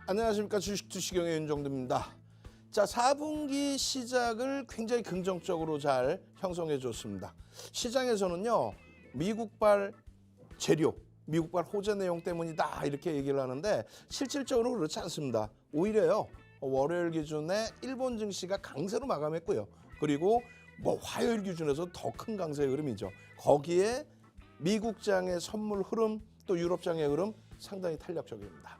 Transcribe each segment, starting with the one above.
안녕하십니까. 주식투시경의 윤정두입니다. 자, 4분기 시작을 굉장히 긍정적으로 잘 형성해 줬습니다. 시장에서는요, 미국발 재료, 미국발 호재 내용 때문이다 이렇게 얘기를 하는데 실질적으로 그렇지 않습니다. 오히려요, 월요일 기준에 일본 증시가 강세로 마감했고요. 그리고 화요일 기준에서 더 큰 강세의 흐름이죠. 거기에 미국장의 선물 흐름, 또 유럽장의 흐름 상당히 탄력적입니다.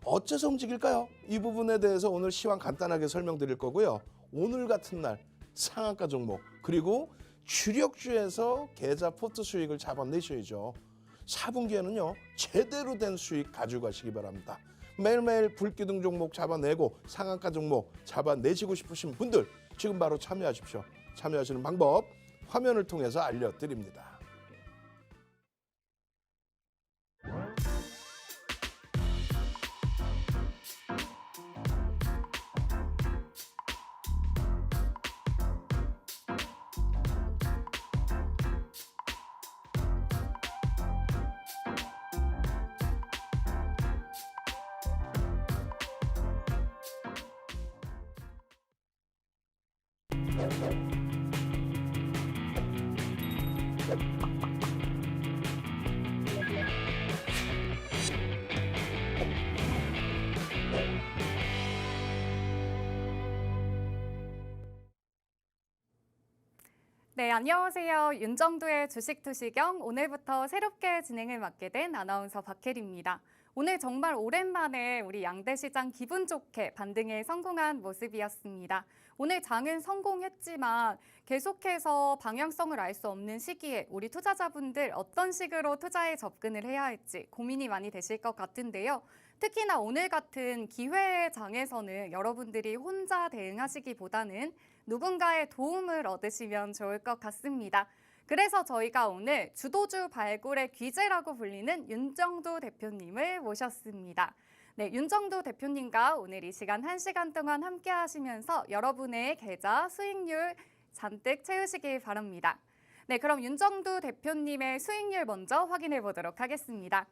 어째서 움직일까요? 이 부분에 대해서 오늘 시황 간단하게 설명드릴 거고요. 오늘 같은 날 상한가 종목, 그리고 주력주에서 계좌 포트 수익을 잡아내셔야죠. 4분기에는요, 제대로 된 수익 가지고 가시기 바랍니다. 매일매일 불기둥 종목 잡아내고 상한가 종목 잡아내시고 싶으신 분들 지금 바로 참여하십시오. 참여하시는 방법 화면을 통해서 알려드립니다. 네, 안녕하세요. 윤정두의 주식투시경, 오늘부터 새롭게 진행을 맡게 된 아나운서 박혜리입니다. 오늘 정말 오랜만에 우리 양대시장 기분 좋게 반등에 성공한 모습이었습니다. 오늘 장은 성공했지만 계속해서 방향성을 알 수 없는 시기에 우리 투자자분들 어떤 식으로 투자에 접근을 해야 할지 고민이 많이 되실 것 같은데요. 특히나 오늘 같은 기회의 장에서는 여러분들이 혼자 대응하시기보다는 누군가의 도움을 얻으시면 좋을 것 같습니다. 그래서 저희가 오늘 주도주 발굴의 귀재라고 불리는 윤정두 대표님을 모셨습니다. 네, 윤정두 대표님과 오늘 이 시간 1시간 동안 함께 하시면서 여러분의 계좌 수익률 잔뜩 채우시길 바랍니다. 네, 그럼 윤정두 대표님의 수익률 먼저 확인해 보도록 하겠습니다.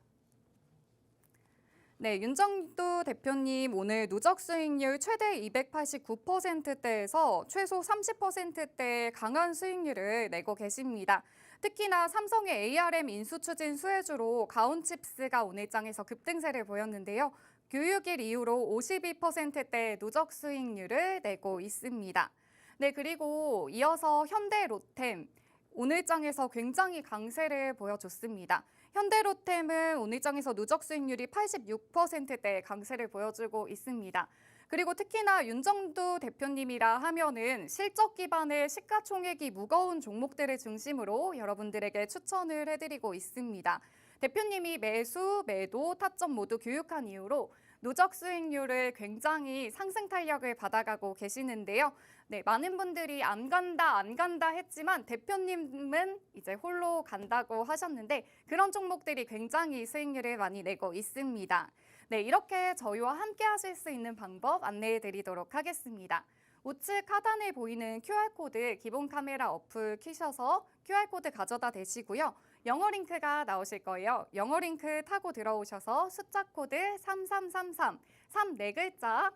네, 윤정두 대표님 오늘 누적 수익률 최대 289%대에서 최소 30%대의 강한 수익률을 내고 계십니다. 특히나 삼성의 ARM 인수 추진 수혜주로 가온칩스가 오늘 장에서 급등세를 보였는데요. 교육일 이후로 52%대 누적 수익률을 내고 있습니다. 네, 그리고 이어서 현대로템 오늘 장에서 굉장히 강세를 보여줬습니다. 현대로템은 오늘 장에서 누적 수익률이 86%대 강세를 보여주고 있습니다. 그리고 특히나 윤정두 대표님이라 하면은 실적 기반의 시가총액이 무거운 종목들을 중심으로 여러분들에게 추천을 해드리고 있습니다. 대표님이 매수, 매도, 타점 모두 교육한 이후로 누적 수익률을 굉장히 상승 탄력을 받아가고 계시는데요. 네, 많은 분들이 안 간다 했지만 대표님은 이제 홀로 간다고 하셨는데 그런 종목들이 굉장히 수익률을 많이 내고 있습니다. 네, 이렇게 저희와 함께 하실 수 있는 방법 안내해 드리도록 하겠습니다. 우측 하단에 보이는 QR코드 기본 카메라 어플 키셔서 QR코드 가져다 대시고요. 영어 링크가 나오실 거예요. 영어 링크 타고 들어오셔서 숫자 코드 3333, 34글자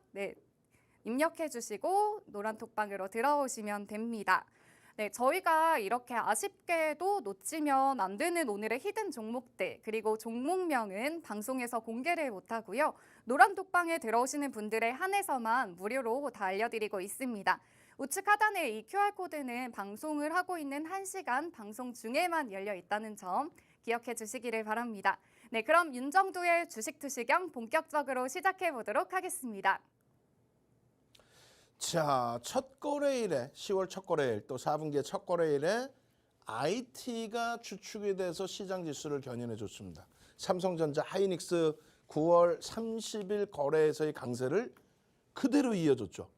입력해 주시고 노란 톡방으로 들어오시면 됩니다. 네, 저희가 이렇게 아쉽게도 놓치면 안 되는 오늘의 히든 종목들 그리고 종목명은 방송에서 공개를 못하고요. 노란 톡방에 들어오시는 분들에 한해서만 무료로 다 알려드리고 있습니다. 우측 하단에 이 QR코드는 방송을 하고 있는 1시간 방송 중에만 열려 있다는 점 기억해 주시기를 바랍니다. 네, 그럼 윤정두의 주식투시경 본격적으로 시작해 보도록 하겠습니다. 자, 첫 거래일에 10월 첫 거래일 또 4분기의 첫 거래일에 IT가 주축이 돼서 시장 지수를 견인해 줬습니다. 삼성전자, 하이닉스 9월 30일 거래에서의 강세를 그대로 이어줬죠.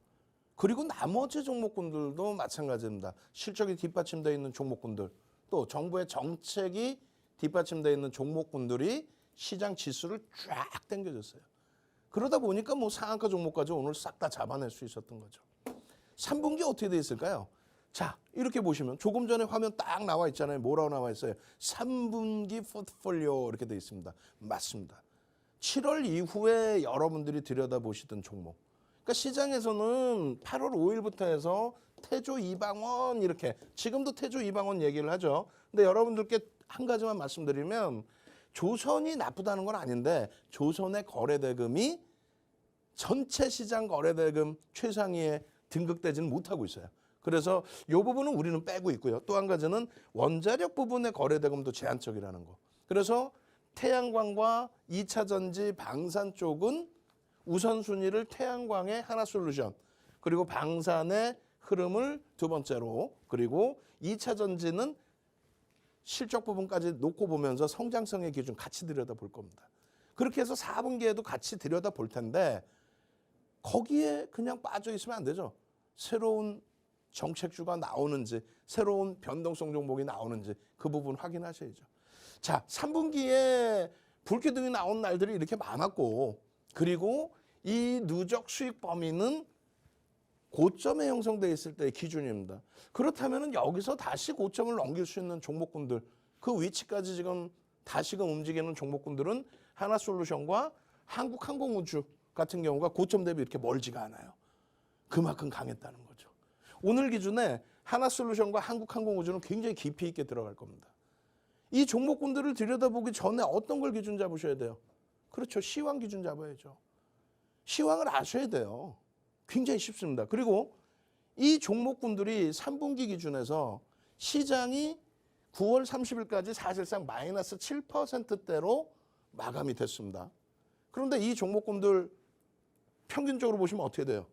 그리고 나머지 종목군들도 마찬가지입니다. 실적이 뒷받침되어 있는 종목군들, 또 정부의 정책이 뒷받침되어 있는 종목군들이 시장 지수를 쫙 당겨줬어요. 그러다 보니까 상한가 종목까지 오늘 싹 다 잡아낼 수 있었던 거죠. 3분기 어떻게 돼 있을까요? 자, 이렇게 보시면 조금 전에 화면 딱 나와 있잖아요. 뭐라고 나와 있어요? 3분기 포트폴리오 이렇게 돼 있습니다. 맞습니다. 7월 이후에 여러분들이 들여다보시던 종목. 그러니까 시장에서는 8월 5일부터 해서 태조 이방원 이렇게 지금도 태조 이방원 얘기를 하죠. 근데 여러분들께 한 가지만 말씀드리면 조선이 나쁘다는 건 아닌데 조선의 거래대금이 전체 시장 거래대금 최상위에 등극되지는 못하고 있어요. 그래서 이 부분은 우리는 빼고 있고요. 또 한 가지는 원자력 부분의 거래대금도 제한적이라는 거. 그래서 태양광과 2차 전지 방산 쪽은 우선순위를 태양광의 하나솔루션 그리고 방산의 흐름을 두 번째로 그리고 2차 전지는 실적 부분까지 놓고 보면서 성장성의 기준 같이 들여다볼 겁니다. 그렇게 해서 4분기에도 같이 들여다볼 텐데 거기에 그냥 빠져 있으면 안 되죠. 새로운 정책주가 나오는지 새로운 변동성 종목이 나오는지 그 부분 확인하셔야죠. 자, 3분기에 불기둥이 나온 날들이 이렇게 많았고 그리고 이 누적 수익 범위는 고점에 형성되어 있을 때의 기준입니다. 그렇다면 여기서 다시 고점을 넘길 수 있는 종목군들 그 위치까지 지금 다시금 움직이는 종목군들은 하나솔루션과 한국항공우주 같은 경우가 고점 대비 이렇게 멀지가 않아요. 그만큼 강했다는 거죠. 오늘 기준에 하나솔루션과 한국항공우주는 굉장히 깊이 있게 들어갈 겁니다. 이 종목군들을 들여다보기 전에 어떤 걸 기준 잡으셔야 돼요? 그렇죠. 시황 기준 잡아야죠. 시황을 아셔야 돼요. 굉장히 쉽습니다. 그리고 이 종목군들이 3분기 기준에서 시장이 9월 30일까지 사실상 마이너스 7%대로 마감이 됐습니다. 그런데 이 종목군들 평균적으로 보시면 어떻게 돼요?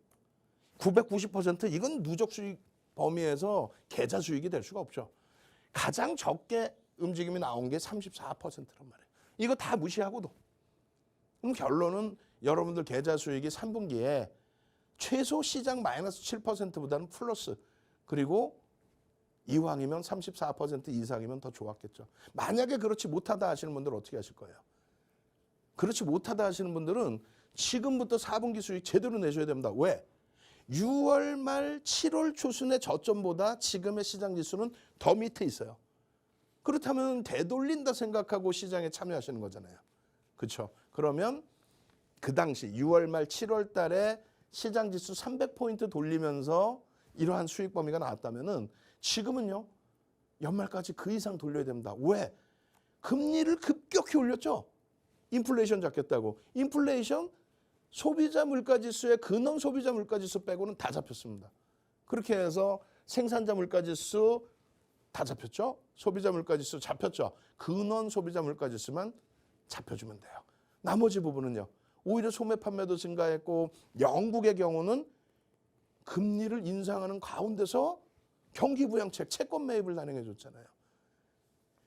990% 이건 누적 수익 범위에서 계좌 수익이 될 수가 없죠. 가장 적게 움직임이 나온 게 34%란 말이에요. 이거 다 무시하고도. 그럼 결론은 여러분들 계좌 수익이 3분기에 최소 시장 마이너스 7%보다는 플러스 그리고 이왕이면 34% 이상이면 더 좋았겠죠. 만약에 그렇지 못하다 하시는 분들은 어떻게 하실 거예요? 그렇지 못하다 하시는 분들은 지금부터 4분기 수익 제대로 내셔야 됩니다. 왜? 6월 말 7월 초순의 저점보다 지금의 시장 지수는 더 밑에 있어요. 그렇다면 되돌린다 생각하고 시장에 참여하시는 거잖아요. 그렇죠? 그러면 그 당시 6월 말 7월 달에 시장 지수 300포인트 돌리면서 이러한 수익 범위가 나왔다면은 지금은요. 연말까지 그 이상 돌려야 됩니다. 왜? 금리를 급격히 올렸죠. 인플레이션 잡겠다고. 인플레이션 소비자 물가지수의 근원 소비자 물가지수 빼고는 다 잡혔습니다. 그렇게 해서 생산자 물가지수 다 잡혔죠. 소비자 물가지수 잡혔죠. 근원 소비자 물가지수만 잡혀주면 돼요. 나머지 부분은요. 오히려 소매 판매도 증가했고 영국의 경우는 금리를 인상하는 가운데서 경기부양책 채권 매입을 단행해 줬잖아요.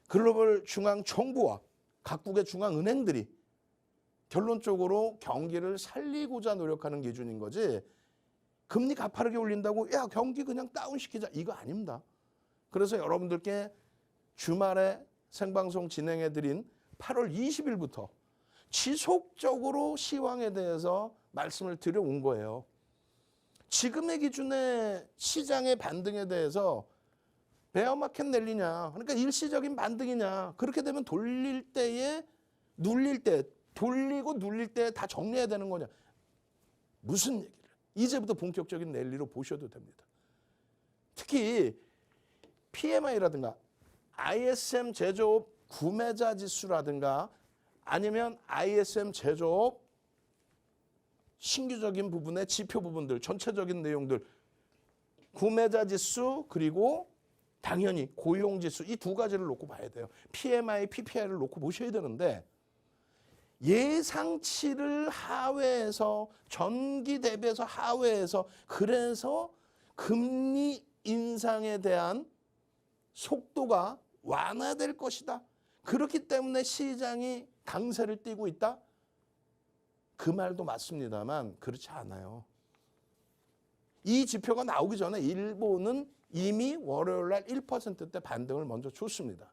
글로벌 중앙 정부와 각국의 중앙은행들이 결론적으로 경기를 살리고자 노력하는 기준인 거지 금리 가파르게 올린다고 야 경기 그냥 다운시키자 이거 아닙니다. 그래서 여러분들께 주말에 생방송 진행해드린 8월 20일부터 지속적으로 시황에 대해서 말씀을 드려온 거예요. 지금의 기준에 시장의 반등에 대해서 베어마켓 랠리냐 그러니까 일시적인 반등이냐 그렇게 되면 돌릴 때에 눌릴 때 돌리고 눌릴 때 다 정리해야 되는 거냐 무슨 얘기를 이제부터 본격적인 랠리로 보셔도 됩니다. 특히 PMI라든가 ISM 제조업 구매자 지수라든가 아니면 ISM 제조업 신규적인 부분의 지표 부분들 전체적인 내용들 구매자 지수 그리고 당연히 고용 지수 이 두 가지를 놓고 봐야 돼요. PMI, PPI를 놓고 보셔야 되는데 예상치를 하회해서 전기 대비해서 하회해서 그래서 금리 인상에 대한 속도가 완화될 것이다. 그렇기 때문에 시장이 강세를 띠고 있다. 그 말도 맞습니다만 그렇지 않아요. 이 지표가 나오기 전에 일본은 이미 월요일 날 1%대 반등을 먼저 줬습니다.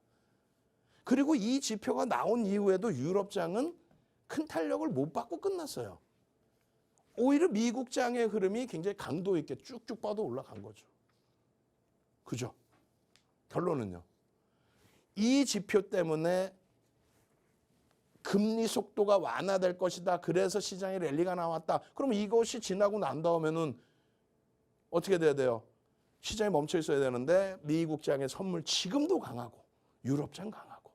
그리고 이 지표가 나온 이후에도 유럽장은 큰 탄력을 못 받고 끝났어요. 오히려 미국장의 흐름이 굉장히 강도 있게 쭉쭉 뻗어 올라간 거죠. 그죠? 결론은요. 이 지표 때문에 금리 속도가 완화될 것이다. 그래서 시장에 랠리가 나왔다. 그럼 이것이 지나고 난 다음에는 어떻게 돼야 돼요? 시장이 멈춰 있어야 되는데 미국장의 선물 지금도 강하고 유럽장 강하고.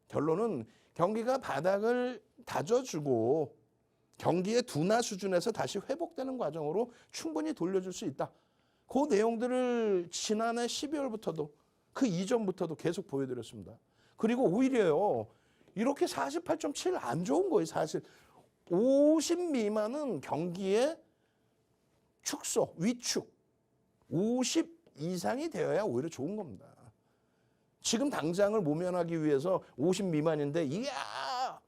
결론은 경기가 바닥을 다져주고 경기의 둔화 수준에서 다시 회복되는 과정으로 충분히 돌려줄 수 있다. 그 내용들을 지난해 12월부터도 그 이전부터도 계속 보여드렸습니다. 그리고 오히려요. 이렇게 48.7 안 좋은 거예요. 사실 50 미만은 경기의 축소, 위축 50 이상이 되어야 오히려 좋은 겁니다. 지금 당장을 모면하기 위해서 50 미만인데 이야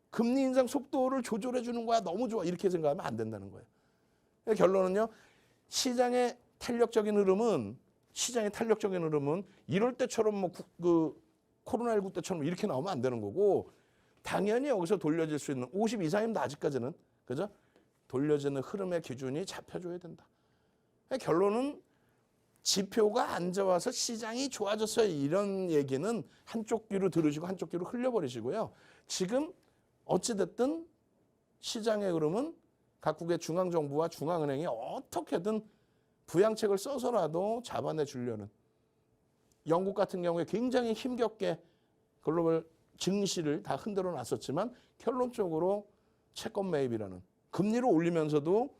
금리 인상 속도를 조절해 주는 거야. 너무 좋아. 이렇게 생각하면 안 된다는 거예요. 결론은요. 시장의 탄력적인 흐름은 이럴 때처럼 뭐 코로나19 때처럼 이렇게 나오면 안 되는 거고 당연히 여기서 돌려질 수 있는 50 이상이면 아직까지는 그죠? 돌려지는 흐름의 기준이 잡혀줘야 된다. 결론은 지표가 안 좋아서 시장이 좋아졌어요. 이런 얘기는 한쪽 귀로 들으시고 한쪽 귀로 흘려버리시고요. 지금 어찌됐든 시장의 흐름은 각국의 중앙정부와 중앙은행이 어떻게든 부양책을 써서라도 잡아내 주려는 영국 같은 경우에 굉장히 힘겹게 글로벌 증시를 다 흔들어 놨었지만 결론적으로 채권 매입이라는 금리를 올리면서도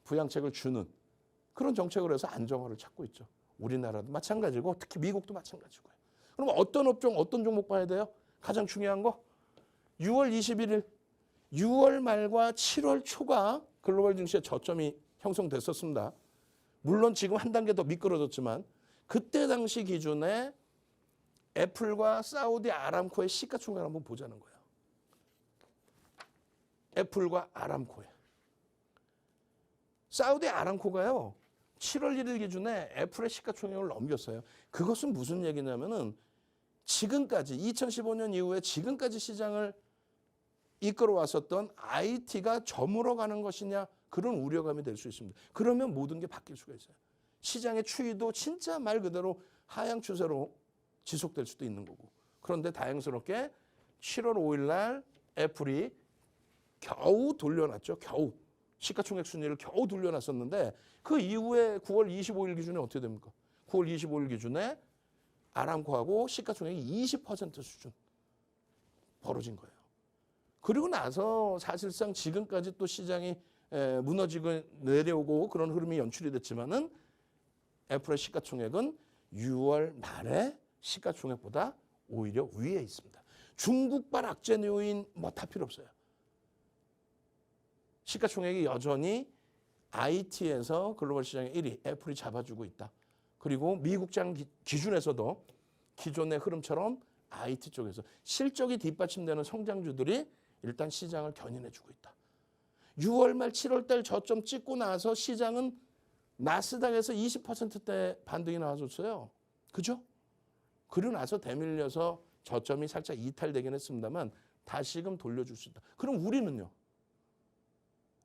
부양책을 주는 그런 정책을 해서 안정화를 찾고 있죠. 우리나라도 마찬가지고 특히 미국도 마찬가지고요. 그럼 어떤 업종, 어떤 종목 봐야 돼요? 가장 중요한 거 6월 21일, 6월 말과 7월 초가 글로벌 증시의 저점이 형성됐었습니다. 물론 지금 한 단계 더 미끄러졌지만 그때 당시 기준에 애플과 사우디 아람코의 시가총액을 한번 보자는 거예요. 애플과 아람코의. 사우디 아람코가요. 7월 1일 기준에 애플의 시가총액을 넘겼어요. 그것은 무슨 얘기냐면은 지금까지 2015년 이후에 지금까지 시장을 이끌어왔었던 IT가 저물어가는 것이냐 그런 우려감이 될 수 있습니다. 그러면 모든 게 바뀔 수가 있어요. 시장의 추이도 진짜 말 그대로 하향 추세로 지속될 수도 있는 거고. 그런데 다행스럽게 7월 5일 날 애플이 겨우 돌려놨죠. 겨우. 시가총액 순위를 겨우 돌려놨었는데 그 이후에 9월 25일 기준에 어떻게 됩니까? 9월 25일 기준에 아람코하고 시가총액이 20% 수준 벌어진 거예요. 그리고 나서 사실상 지금까지 또 시장이 무너지고 내려오고 그런 흐름이 연출이 됐지만은 애플의 시가총액은 6월 말에 시가총액보다 오히려 위에 있습니다. 중국발 악재 요인 뭐 다 필요 없어요. 시가총액이 여전히 IT에서 글로벌 시장의 1위 애플이 잡아주고 있다. 그리고 미국장 기준에서도 기존의 흐름처럼 IT 쪽에서 실적이 뒷받침되는 성장주들이 일단 시장을 견인해주고 있다. 6월 말 7월 달 저점 찍고 나서 시장은 나스닥에서 20%대 반등이 나와줬어요. 그죠? 그러고 나서 대밀려서 저점이 살짝 이탈되긴 했습니다만 다시금 돌려줄 수 있다. 그럼 우리는요?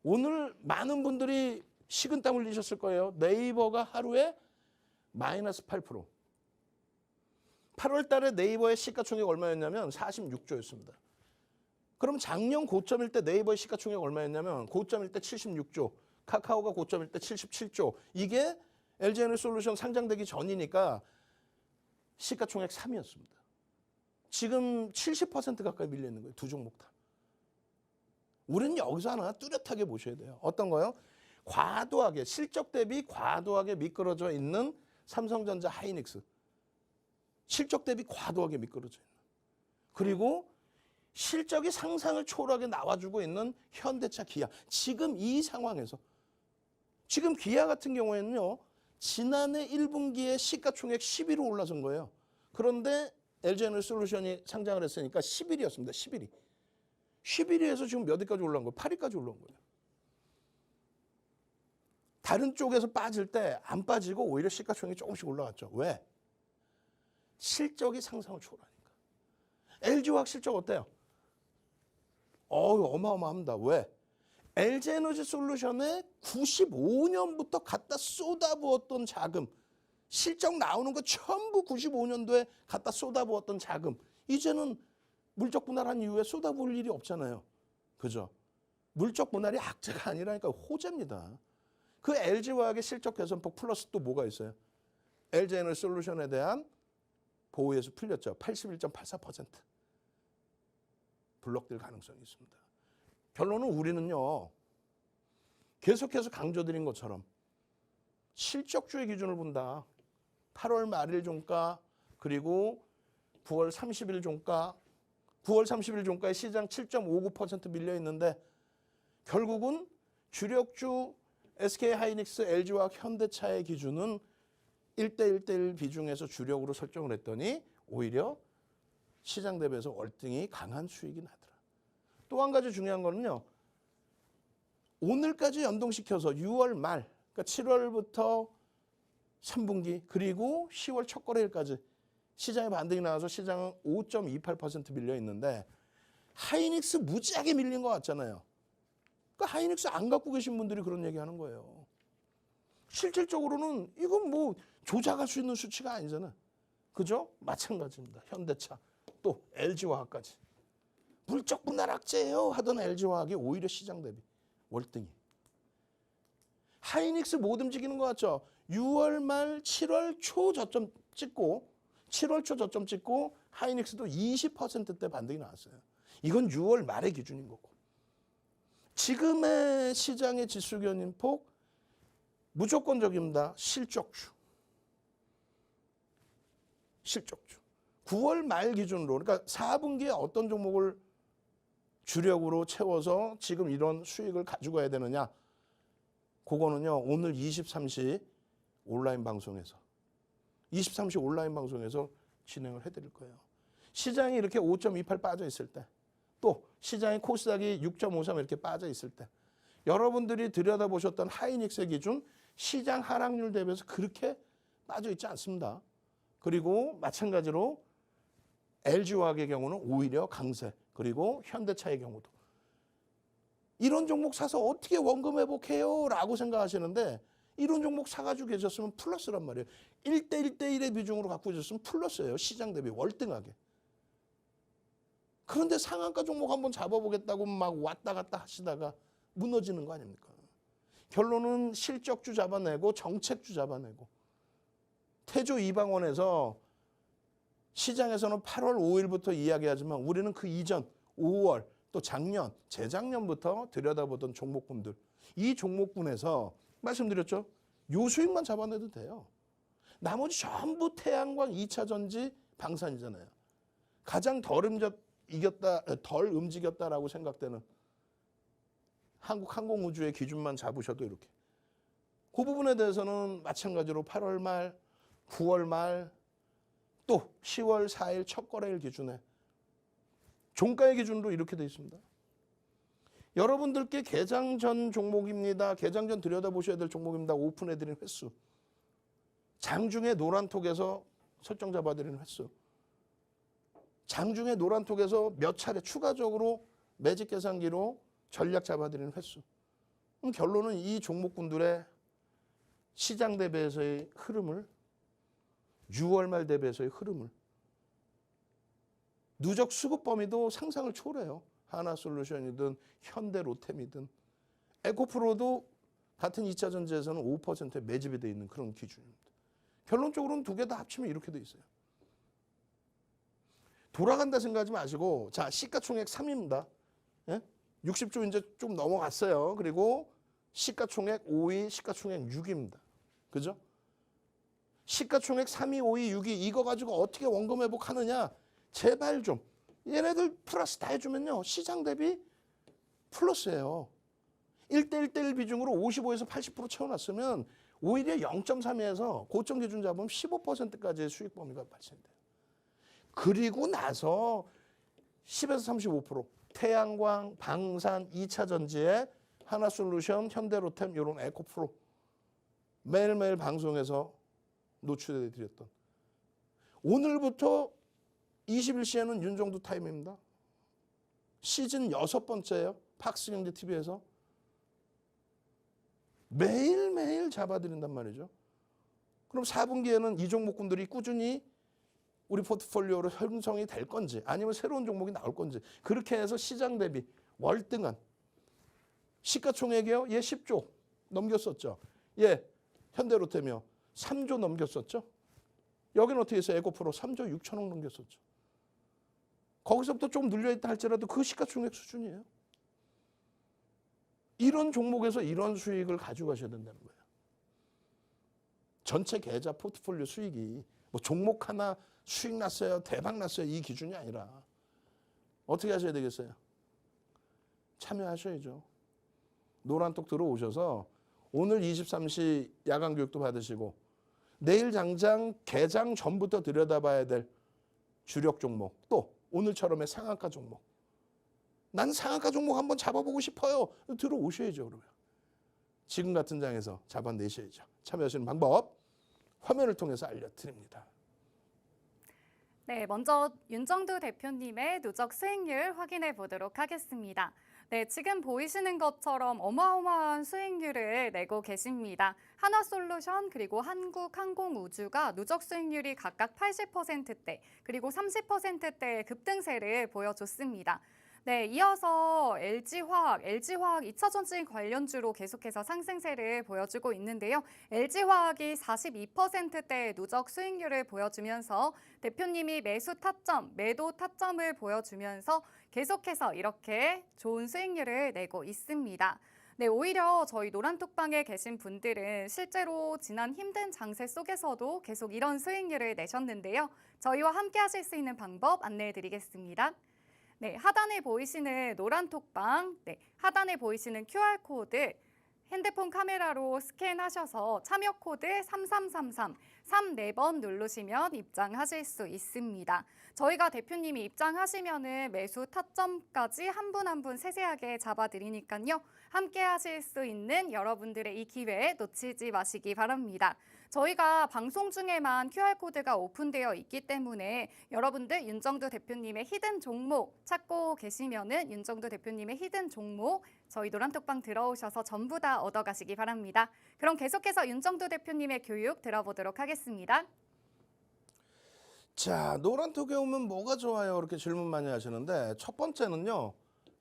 오늘 많은 분들이 식은땀 흘리셨을 거예요. 네이버가 하루에 마이너스 8%. 8월 달에 네이버의 시가총액 얼마였냐면 46조였습니다. 그럼 작년 고점일 때 네이버의 시가총액 얼마였냐면 고점일 때 76조, 카카오가 고점일 때 77조. 이게 LG에너지솔루션 상장되기 전이니까 시가총액 3위였습니다. 지금 70% 가까이 밀려 있는 거예요. 두 종목 다. 우리는 여기서 하나 뚜렷하게 보셔야 돼요. 어떤 거요? 과도하게 실적 대비 과도하게 미끄러져 있는 삼성전자 하이닉스. 실적 대비 과도하게 미끄러져 있는. 그리고 실적이 상상을 초월하게 나와주고 있는 현대차, 기아. 지금 이 상황에서 지금 기아 같은 경우에는요. 지난해 1분기에 시가총액 10위로 올라선 거예요. 그런데 LG에너지솔루션이 상장을 했으니까 11위였습니다. 11위. 11위에서 지금 몇 위까지 올라온 거예요? 8위까지 올라온 거예요. 다른 쪽에서 빠질 때 안 빠지고 오히려 시가총액이 조금씩 올라갔죠. 왜? 실적이 상상을 초월하니까. LG화학 실적 어때요? 어마어마합니다. 왜? LG에너지솔루션에 95년부터 갖다 쏟아부었던 자금, 실적 나오는 거 전부 95년도에 갖다 쏟아부었던 자금, 이제는 물적 분할한 이후에 쏟아부을 일이 없잖아요. 그죠? 물적 분할이 악재가 아니라니까 호재입니다. 그 LG화학의 실적 개선폭 플러스 또 뭐가 있어요? LG에너지솔루션에 대한 보호에서 풀렸죠. 81.84%. 블록될 가능성이 있습니다. 결론은 우리는요. 계속해서 강조드린 것처럼 실적주의 기준을 본다. 8월 말일 종가 그리고 9월 30일 종가 9월 30일 종가에 시장 7.59% 밀려 있는데 결국은 주력주 SK하이닉스, LG화학, 현대차의 기준은 1대1대1 비중에서 주력으로 설정을 했더니 오히려 시장 대비해서 월등히 강한 수익이 나더라. 또 한 가지 중요한 거는요. 오늘까지 연동시켜서 6월 말, 그러니까 7월부터 3분기 그리고 10월 첫 거래일까지 시장에 반등이 나와서 시장은 5.28% 밀려 있는데 하이닉스 무지하게 밀린 것 같잖아요. 그러니까 하이닉스 안 갖고 계신 분들이 그런 얘기하는 거예요. 실질적으로는 이건 뭐 조작할 수 있는 수치가 아니잖아. 그죠? 마찬가지입니다. 현대차 또 LG화학까지. 물적 분할 악재예요 하던 LG화학이 오히려 시장 대비 월등히. 하이닉스 못 움직이는 것 같죠? 6월 말 7월 초 저점 찍고 7월 초 저점 찍고 하이닉스도 20%대 반등이 나왔어요. 이건 6월 말의 기준인 거고. 지금의 시장의 지수 견인폭 무조건적입니다. 실적주. 실적주. 9월 말 기준으로 그러니까 4분기에 어떤 종목을 주력으로 채워서 지금 이런 수익을 가지고 가야 되느냐. 그거는요. 오늘 23시 온라인 방송에서 23시 온라인 방송에서 진행을 해드릴 거예요. 시장이 이렇게 5.28 빠져 있을 때 또 시장의 코스닥이 6.53 이렇게 빠져 있을 때 여러분들이 들여다보셨던 하이닉스의 기준 시장 하락률 대비해서 그렇게 빠져 있지 않습니다. 그리고 마찬가지로 LG화학의 경우는 오히려 강세 그리고 현대차의 경우도 이런 종목 사서 어떻게 원금 회복해요? 라고 생각하시는데 이런 종목 사가지고 계셨으면 플러스란 말이에요. 1대1대1의 비중으로 갖고 계셨으면 플러스예요. 시장 대비 월등하게. 그런데 상한가 종목 한번 잡아보겠다고 막 왔다 갔다 하시다가 무너지는 거 아닙니까? 결론은 실적주 잡아내고 정책주 잡아내고 태조 이방원에서 시장에서는 8월 5일부터 이야기하지만 우리는 그 이전 5월 또 작년, 재작년부터 들여다보던 종목군들 이 종목군에서 말씀드렸죠. 요 수익만 잡아내도 돼요. 나머지 전부 태양광, 2차전지, 방산이잖아요. 가장 덜 움직였다라고 생각되는 한국항공우주의 기준만 잡으셔도 이렇게. 그 부분에 대해서는 마찬가지로 8월 말, 9월 말, 또 10월 4일 첫 거래일 기준에 종가의 기준도 이렇게 돼 있습니다. 여러분들께 개장 전 종목입니다. 개장 전 들여다보셔야 될 종목입니다. 오픈해드린 횟수. 장중에 노란톡에서 설정 잡아드리는 횟수. 장중에 노란톡에서 몇 차례 추가적으로 매직 계산기로 전략 잡아드리는 횟수. 그럼 결론은 이 종목군들의 시장 대비해서의 흐름을 6월 말 대비해서의 흐름을 누적 수급 범위도 상상을 초월해요. 하나솔루션이든 현대로템이든 에코프로도 같은 2차 전지에서는 5%의 매집이 되어 있는 그런 기준입니다. 결론적으로는 두 개 다 합치면 이렇게 돼 있어요. 돌아간다 생각하지 마시고 자 시가총액 3위입니다. 예? 60조 이제 좀 넘어갔어요. 그리고 시가총액 5위, 시가총액 6위입니다. 그죠? 시가총액 3위, 5위, 6위 이거 가지고 어떻게 원금 회복하느냐. 제발 좀. 얘네들 플러스 다 해주면요. 시장 대비 플러스예요. 1대1대1 비중으로 55에서 80% 채워놨으면 오히려 0.3에서 고점 기준 잡으면 15%까지의 수익 범위가 발생돼요. 그리고 나서 10에서 35% 태양광, 방산, 2차 전지에 하나솔루션, 현대로템 이런 에코프로 매일매일 방송에서 노출해 드렸던 오늘부터 21시에는 윤정두 타임입니다. 시즌 6번째예요. 팍스경제TV에서 매일매일 잡아드린단 말이죠. 그럼 4분기에는 이 종목군들이 꾸준히 우리 포트폴리오로 형성이 될 건지 아니면 새로운 종목이 나올 건지 그렇게 해서 시장 대비 월등한 시가총액이요. 예 10조 넘겼었죠. 예 현대로템이요. 3조 넘겼었죠. 여기는 어떻게 해서 에고프로 3조 6천억 넘겼었죠. 거기서부터 좀 눌려있다 할지라도 그 시가총액 수준이에요. 이런 종목에서 이런 수익을 가져가셔야 된다는 거예요. 전체 계좌 포트폴리오 수익이 뭐 종목 하나 수익 났어요, 대박 났어요 이 기준이 아니라 어떻게 하셔야 되겠어요? 참여하셔야죠. 노란톡 들어오셔서 오늘 23시 야간 교육도 받으시고 내일 당장 개장 전부터 들여다봐야 될 주력 종목 또 오늘처럼의 상한가 종목 난 상한가 종목 한번 잡아보고 싶어요. 들어오셔야죠. 그러면 지금 같은 장에서 잡아내셔야죠. 참여하시는 방법 화면을 통해서 알려드립니다. 네, 먼저 윤정두 대표님의 누적 수익률 확인해 보도록 하겠습니다. 네, 지금 보이시는 것처럼 어마어마한 수익률을 내고 계십니다. 하나솔루션 그리고 한국항공우주가 누적 수익률이 각각 80%대 그리고 30%대의 급등세를 보여줬습니다. 네, 이어서 LG화학 2차전지 관련주로 계속해서 상승세를 보여주고 있는데요. LG화학이 42%대의 누적 수익률을 보여주면서 대표님이 매수 타점, 매도 타점을 보여주면서 계속해서 이렇게 좋은 수익률을 내고 있습니다. 네, 오히려 저희 노란톡방에 계신 분들은 실제로 지난 힘든 장세 속에서도 계속 이런 수익률을 내셨는데요. 저희와 함께 하실 수 있는 방법 안내해 드리겠습니다. 네, 하단에 보이시는 노란톡방, 하단에 보이시는 QR코드 핸드폰 카메라로 스캔하셔서 참여 코드 3333 34번 누르시면 입장하실 수 있습니다. 저희가 대표님이 입장하시면은 매수 타점까지 한 분 한 분 세세하게 잡아드리니까요. 함께 하실 수 있는 여러분들의 이 기회 놓치지 마시기 바랍니다. 저희가 방송 중에만 QR코드가 오픈되어 있기 때문에 여러분들 윤정두 대표님의 히든 종목 찾고 계시면은 윤정두 대표님의 히든 종목 저희 노란톡방 들어오셔서 전부 다 얻어가시기 바랍니다. 그럼 계속해서 윤정두 대표님의 교육 들어보도록 하겠습니다. 자, 노란톡에 오면 뭐가 좋아요? 이렇게 질문 많이 하시는데 첫 번째는요.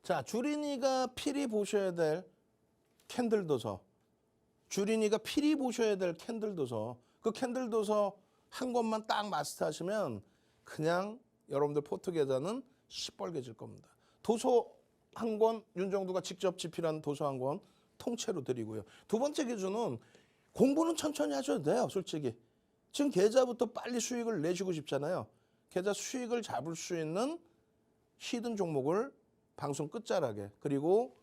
자, 주린이가 필히 보셔야 될 캔들 도서. 주린이가 필히 보셔야 될 캔들 도서. 그 캔들 도서 한 권만 딱 마스터하시면 그냥 여러분들 포트 계좌는 시뻘개질 겁니다. 도서 한 권 윤정두가 직접 집필한 도서 한 권 통째로 드리고요. 두 번째 기준은 공부는 천천히 하셔도 돼요. 솔직히. 지금 계좌부터 빨리 수익을 내시고 싶잖아요. 계좌 수익을 잡을 수 있는 히든 종목을 방송 끝자락에 그리고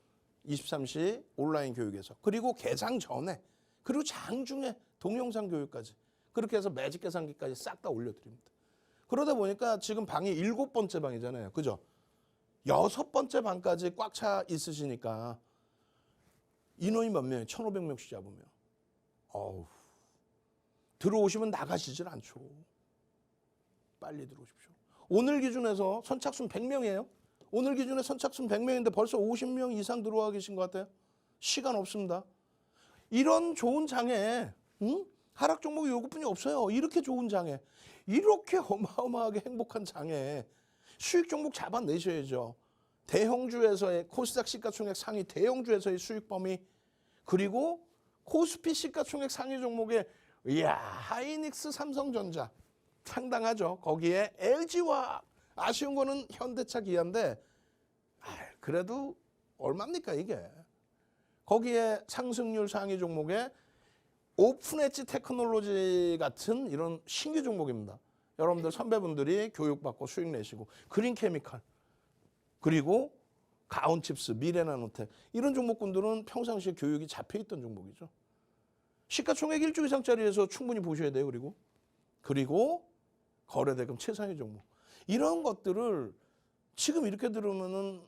23시 온라인 교육에서 그리고 개장 전에 그리고 장중에 동영상 교육까지 그렇게 해서 매직 계산기까지 싹 다 올려드립니다. 그러다 보니까 지금 방이 7번째 방이잖아요. 그죠? 6번째 방까지 꽉 차 있으시니까 인원이 몇 명이에요? 1,500명씩 잡으면. 어우. 들어오시면 나가시질 않죠. 빨리 들어오십시오. 오늘 기준에서 선착순 100명이에요. 오늘 기준에 선착순 100명인데 벌써 50명 이상 들어와 계신 것 같아요. 시간 없습니다. 이런 좋은 장에 하락 종목이 요것뿐이 없어요. 이렇게 좋은 장에 이렇게 어마어마하게 행복한 장에 수익 종목 잡아내셔야죠. 대형주에서의 코스닥 시가총액 상위 대형주에서의 수익 범위 그리고 코스피 시가총액 상위 종목에 이야 하이닉스 삼성전자 상당하죠. 거기에 LG와 아쉬운 거는 현대차 기아인데 그래도 얼마입니까 이게. 거기에 상승률 상위 종목에 오픈 엣지 테크놀로지 같은 이런 신규 종목입니다. 여러분들 선배분들이 교육받고 수익 내시고 그린케미칼 그리고 가온칩스 미래나노텍 이런 종목군들은 평상시에 교육이 잡혀있던 종목이죠. 시가총액 1조 이상짜리에서 충분히 보셔야 돼요. 그리고 거래대금 최상위 종목. 이런 것들을 지금 이렇게 들으면은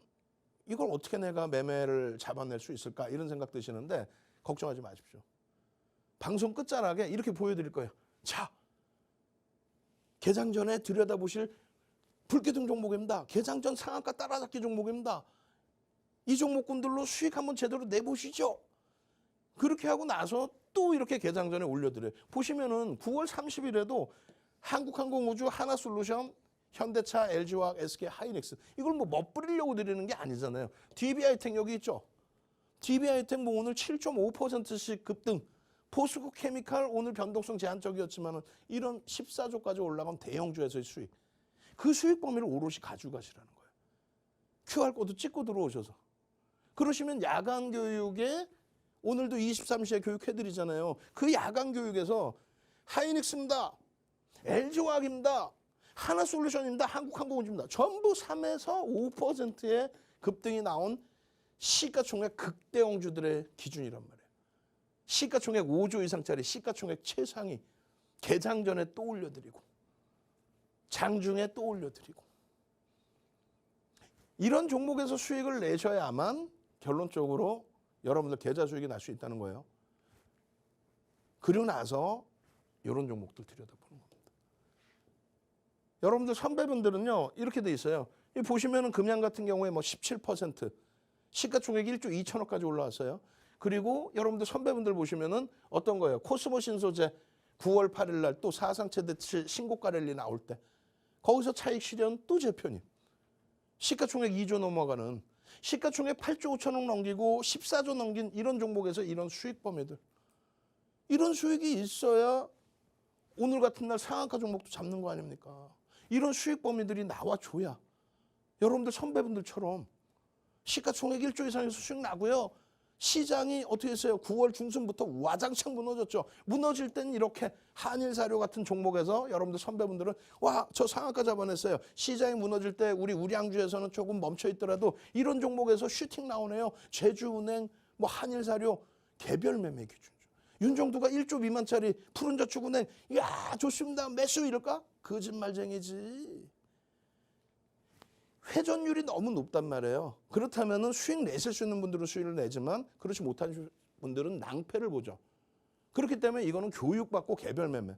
이걸 어떻게 내가 매매를 잡아낼 수 있을까 이런 생각 드시는데 걱정하지 마십시오. 방송 끝자락에 이렇게 보여드릴 거예요. 자, 개장 전에 들여다보실 불기둥 종목입니다. 개장 전 상한가 따라잡기 종목입니다. 이 종목군들로 수익 한번 제대로 내보시죠. 그렇게 하고 나서 또 이렇게 개장 전에 올려드려요. 보시면은 9월 30일에도 한국항공우주, 하나솔루션, 현대차, LG화학, SK 하이닉스. 이걸 뭐 멋부리려고 드리는 게 아니잖아요. DB하이텍 여기 있죠. DB하이텍 뭐 오늘 7.5%씩 급등. 포스코 케미칼 오늘 변동성 제한적이었지만 이런 14조까지 올라간 대형주에서의 수익. 그 수익 범위를 오롯이 가져가시라는 거예요. QR코드 찍고 들어오셔서. 그러시면 야간 교육에 오늘도 23시에 교육해드리잖아요. 그 야간 교육에서 하이닉스입니다. LG화학입니다. 하나솔루션입니다. 한국항공우주입니다. 전부 3에서 5%의 급등이 나온 시가총액 극대형주들의 기준이란 말이에요. 시가총액 5조 이상짜리 시가총액 최상위 개장 전에 또 올려드리고 장중에 또 올려드리고 이런 종목에서 수익을 내셔야만 결론적으로 여러분들 계좌 수익이 날 수 있다는 거예요. 그리고 나서 이런 종목들 들여다보는 겁니다. 여러분들 선배분들은요 이렇게 돼 있어요. 보시면은 금양 같은 경우에 뭐 17% 시가총액 1조 2천억까지 올라왔어요. 그리고 여러분들 선배분들 보시면은 어떤 거예요? 코스모 신소재 9월 8일 날 또 사상 최대치 신고가 랠리 나올 때 거기서 차익 실현 또 재편입. 시가총액 2조 넘어가는 시가총액 8조 5천억 넘기고 14조 넘긴 이런 종목에서 이런 수익 범위들. 이런 수익이 있어야 오늘 같은 날 상한가 종목도 잡는 거 아닙니까? 이런 수익 범위들이 나와줘야 여러분들 선배분들처럼 시가총액 1조 이상에서 수익 나고요. 시장이 어떻게 했어요? 9월 중순부터 와장창 무너졌죠. 무너질 땐 이렇게 한일사료 같은 종목에서 여러분들 선배분들은 와, 저 상한가 잡아냈어요. 시장이 무너질 때 우리 우량주에서는 조금 멈춰 있더라도 이런 종목에서 슈팅 나오네요. 제주은행, 뭐 한일사료 개별 매매 기준이죠. 윤정두가 1조 미만짜리 푸른저축은행 야 좋습니다. 매수 이럴까? 거짓말쟁이지. 회전율이 너무 높단 말이에요. 그렇다면 수익 내실 수 있는 분들은 수익을 내지만 그렇지 못한 분들은 낭패를 보죠. 그렇기 때문에 이거는 교육받고 개별 매매.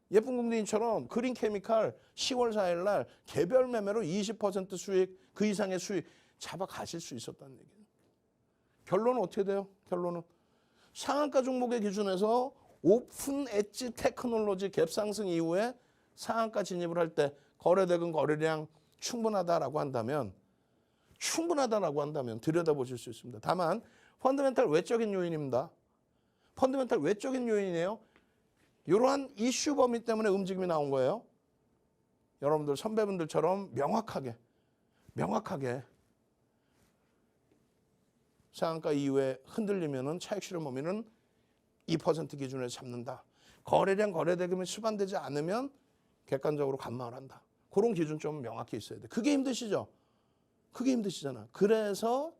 예쁜 공대인처럼 그린케미칼 10월 4일 날 개별 매매로 20% 수익, 그 이상의 수익 잡아가실 수 있었다는 얘기예요. 결론은 어떻게 돼요? 결론은 상한가 종목의 기준에서 오픈 엣지 테크놀로지 갭 상승 이후에 상한가 진입을 할 때 거래대금 거래량 충분하다라고 한다면 들여다보실 수 있습니다. 다만 펀더멘탈 외적인 요인입니다. 펀더멘탈 외적인 요인이에요. 이러한 이슈 범위 때문에 움직임이 나온 거예요. 여러분들 선배분들처럼 명확하게 상한가 이후에 흔들리면은 차익 실현 범위는 2% 기준에서 잡는다. 거래량 거래대금이 수반되지 않으면 객관적으로 감마를 한다. 그런 기준 좀 명확히 있어야 돼. 그게 힘드시죠? 그게 힘드시잖아. 그래서